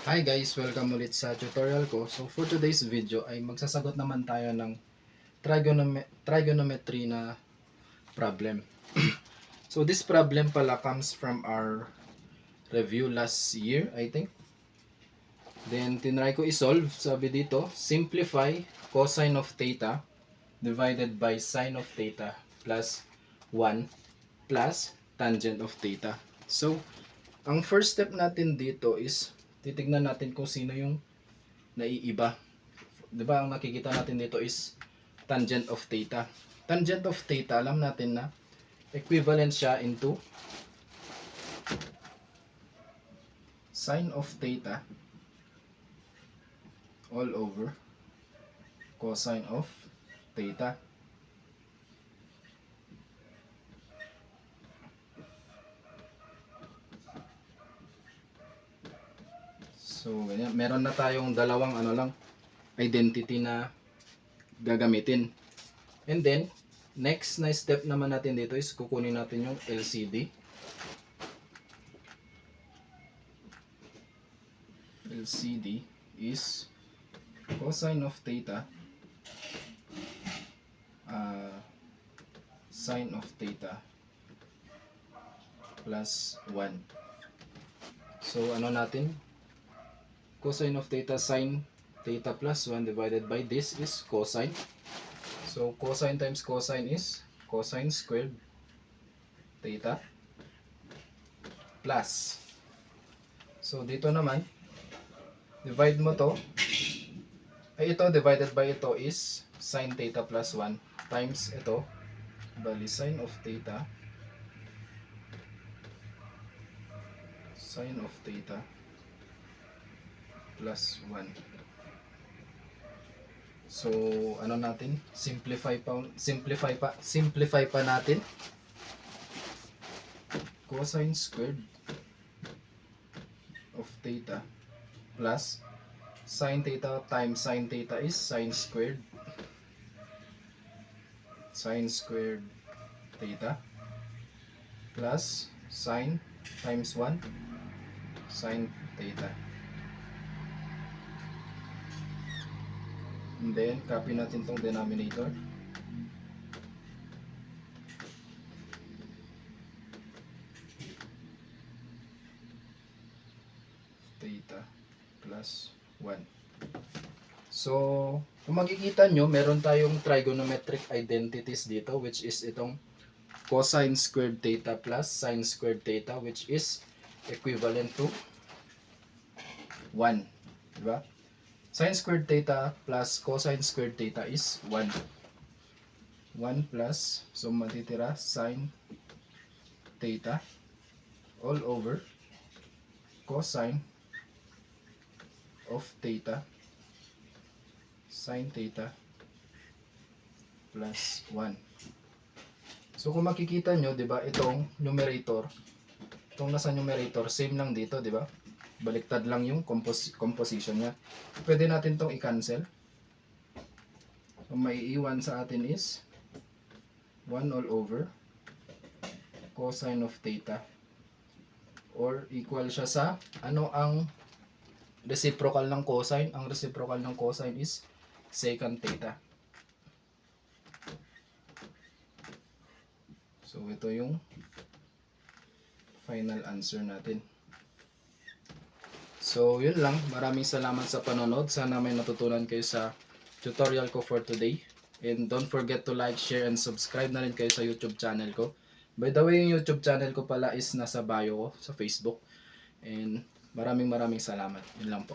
Hi guys! Welcome ulit sa tutorial ko. So for today's video ay magsasagot naman tayo ng trigonometry na problem. So this problem pala comes from our review last year, I think. Then tinry ko i-solve. Sabi dito, simplify cosine of theta divided by sine of theta plus 1 plus tangent of theta. So ang first step natin dito is titignan natin kung sino yung naiiba. 'Di ba? Ang nakikita natin dito is tangent of theta. Tangent of theta, alam natin na equivalent siya into sine of theta all over cosine of theta. So, ganyan. Meron na tayong dalawang identity na gagamitin. And then, next na step naman natin dito is kukunin natin yung LCD. LCD is cosine of theta sine of theta plus 1. So, ano natin? Cosine of theta sine theta plus 1 divided by this is cosine. So cosine times cosine is cosine squared theta plus. So dito naman, divide mo to. Ay ito divided by ito is sine theta plus 1 times ito. Bali sine of theta plus 1. So, ano natin? Simplify pa natin. Cosine squared of theta plus sine theta times sine theta is sine squared theta plus sine times 1 sine theta. And then, copy natin tong denominator. Theta plus 1. So, kung makikita nyo, meron tayong trigonometric identities dito, which is itong cosine squared theta plus sine squared theta, which is equivalent to 1. Diba? Sine squared theta plus cosine squared theta is 1. 1 plus, so matitira sine theta all over cosine of theta sine theta plus 1. So kung makikita nyo, di ba, itong numerator, itong nasa numerator, same lang dito, di ba? Baliktad lang yung composition niya. Pwede natin tong i-cancel. Ang maiiwan sa atin is 1 all over cosine of theta, or equal siya sa ano ang reciprocal ng cosine? Ang reciprocal ng cosine is secant theta. So ito yung final answer natin. So, yun lang. Maraming salamat sa panonood. Sana may natutunan kayo sa tutorial ko for today. And don't forget to like, share, and subscribe na rin kayo sa YouTube channel ko. By the way, yung YouTube channel ko pala is nasa bio ko sa Facebook. And maraming salamat. Yun lang po.